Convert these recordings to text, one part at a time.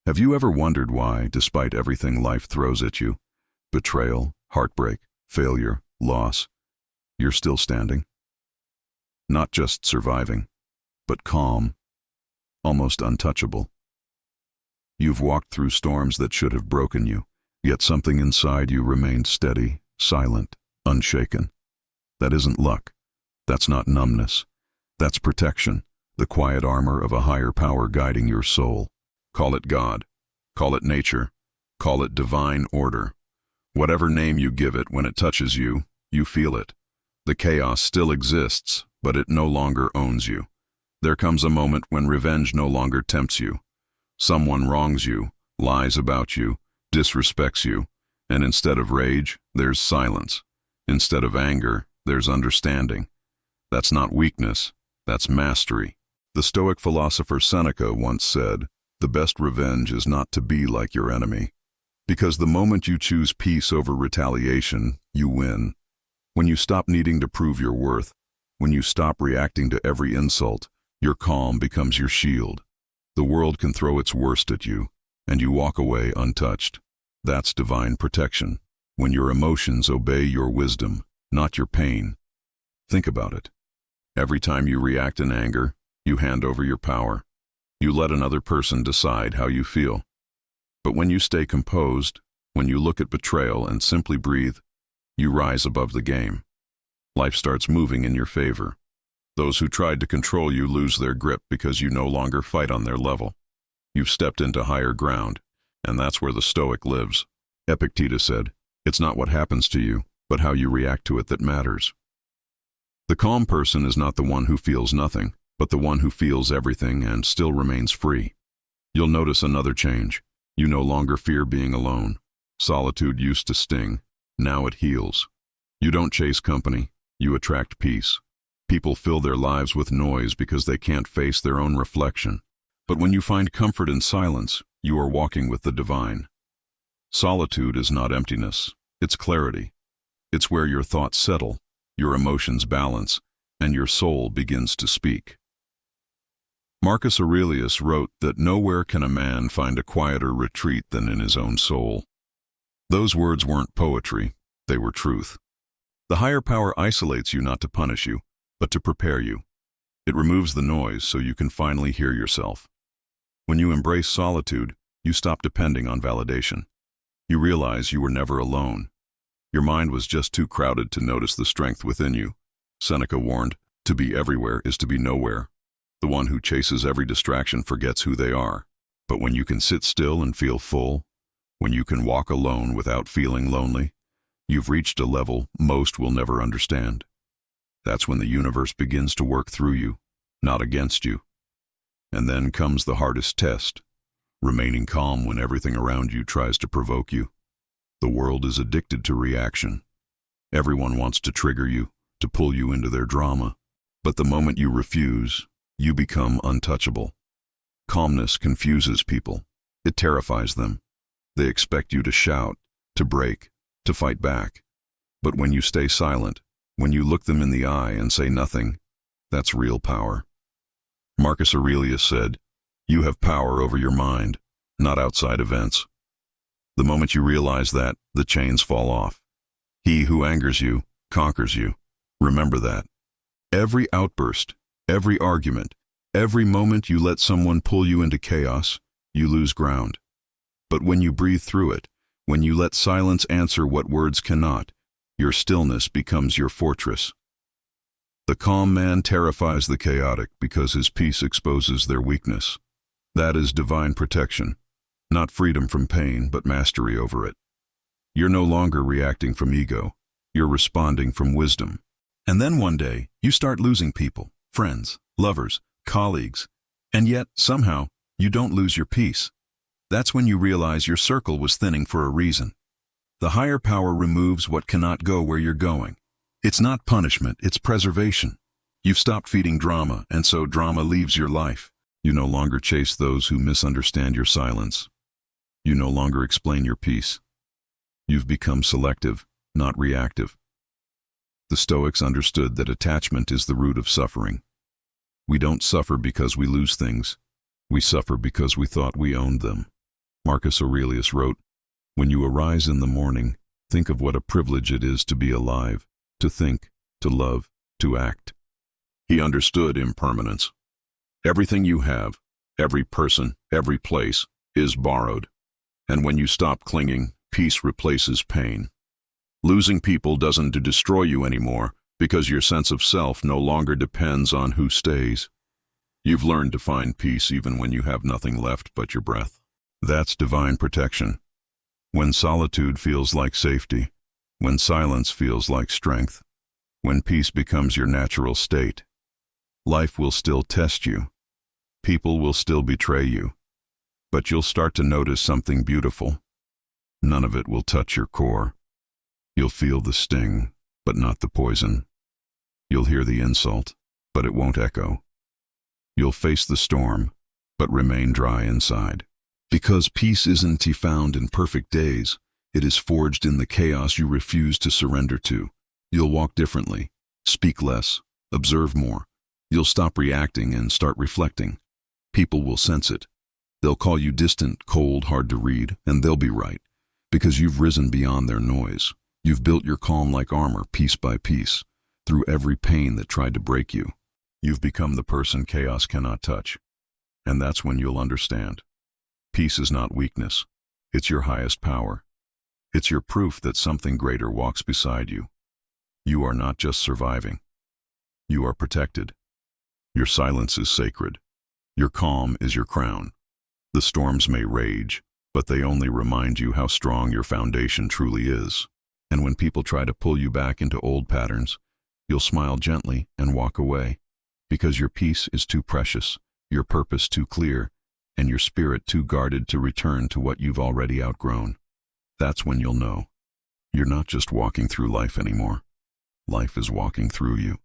Have you ever wondered why, despite everything life throws at you, betrayal, heartbreak, failure, loss, you're still standing? Not just surviving, but calm, almost untouchable. You've walked through storms that should have broken you, yet something inside you remained steady, silent, unshaken. That isn't luck. That's not numbness. That's protection, the quiet armor of a higher power guiding your soul. Call it God. Call it nature. Call it divine order. Whatever name you give it, when it touches you, you feel it. The chaos still exists, but it no longer owns you. There comes a moment when revenge no longer tempts you. Someone wrongs you, lies about you, disrespects you, and instead of rage, there's silence. Instead of anger, there's understanding. That's not weakness, that's mastery. The Stoic philosopher Seneca once said, "The best revenge is not to be like your enemy." Because the moment you choose peace over retaliation, you win. When you stop needing to prove your worth, when you stop reacting to every insult, your calm becomes your shield. The world can throw its worst at you, and you walk away untouched. That's divine protection, when your emotions obey your wisdom, not your pain. Think about it. Every time you react in anger, you hand over your power. You let another person decide how you feel. But when you stay composed, when you look at betrayal and simply breathe, you rise above the game. Life starts moving in your favor. Those who tried to control you lose their grip because you no longer fight on their level. You've stepped into higher ground, and that's where the Stoic lives. Epictetus said, "It's not what happens to you, but how you react to it that matters." The calm person is not the one who feels nothing, but the one who feels everything and still remains free. You'll notice another change. You no longer fear being alone. Solitude used to sting. Now it heals. You don't chase company. You attract peace. People fill their lives with noise because they can't face their own reflection. But when you find comfort in silence, you are walking with the divine. Solitude is not emptiness. It's clarity. It's where your thoughts settle, your emotions balance, and your soul begins to speak. Marcus Aurelius wrote that nowhere can a man find a quieter retreat than in his own soul. Those words weren't poetry, they were truth. The higher power isolates you not to punish you, but to prepare you. It removes the noise so you can finally hear yourself. When you embrace solitude, you stop depending on validation. You realize you were never alone. Your mind was just too crowded to notice the strength within you. Seneca warned, "To be everywhere is to be nowhere." The one who chases every distraction forgets who they are. But when you can sit still and feel full, when you can walk alone without feeling lonely, you've reached a level most will never understand. That's when the universe begins to work through you, not against you. And then comes the hardest test, remaining calm when everything around you tries to provoke you. The world is addicted to reaction. Everyone wants to trigger you, to pull you into their drama. But the moment you refuse, you become untouchable. Calmness confuses people. It terrifies them. They expect you to shout, to break, to fight back. But when you stay silent, when you look them in the eye and say nothing, that's real power. Marcus Aurelius said, "You have power over your mind, not outside events." The moment you realize that, the chains fall off. He who angers you, conquers you. Remember that. Every outburst, every argument, every moment you let someone pull you into chaos, you lose ground. But when you breathe through it, when you let silence answer what words cannot, your stillness becomes your fortress. The calm man terrifies the chaotic because his peace exposes their weakness. That is divine protection. Not freedom from pain, but mastery over it. You're no longer reacting from ego. You're responding from wisdom. And then one day, you start losing people, friends, lovers, colleagues, and yet, somehow, you don't lose your peace. That's when you realize your circle was thinning for a reason. The higher power removes what cannot go where you're going. It's not punishment, it's preservation. You've stopped feeding drama, and so drama leaves your life. You no longer chase those who misunderstand your silence. You no longer explain your peace. You've become selective, not reactive. The Stoics understood that attachment is the root of suffering. We don't suffer because we lose things. We suffer because we thought we owned them. Marcus Aurelius wrote, "When you arise in the morning, think of what a privilege it is to be alive, to think, to love, to act." He understood impermanence. Everything you have, every person, every place, is borrowed. And when you stop clinging, peace replaces pain. Losing people doesn't destroy you anymore because your sense of self no longer depends on who stays. You've learned to find peace even when you have nothing left but your breath. That's divine protection. When solitude feels like safety, when silence feels like strength, when peace becomes your natural state, life will still test you. People will still betray you. But you'll start to notice something beautiful. None of it will touch your core. You'll feel the sting, but not the poison. You'll hear the insult, but it won't echo. You'll face the storm, but remain dry inside. Because peace isn't found in perfect days, it is forged in the chaos you refuse to surrender to. You'll walk differently, speak less, observe more. You'll stop reacting and start reflecting. People will sense it. They'll call you distant, cold, hard to read, and they'll be right, because you've risen beyond their noise. You've built your calm like armor, piece by piece, through every pain that tried to break you. You've become the person chaos cannot touch. And that's when you'll understand. Peace is not weakness. It's your highest power. It's your proof that something greater walks beside you. You are not just surviving. You are protected. Your silence is sacred. Your calm is your crown. The storms may rage, but they only remind you how strong your foundation truly is. And when people try to pull you back into old patterns, you'll smile gently and walk away, because your peace is too precious, your purpose too clear, and your spirit too guarded to return to what you've already outgrown. That's when you'll know. You're not just walking through life anymore. Life is walking through you.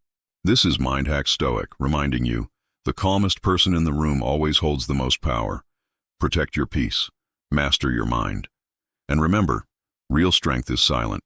This is Mind Hack Stoic, reminding you, the calmest person in the room always holds the most power. Protect your peace. Master your mind. And remember, real strength is silent.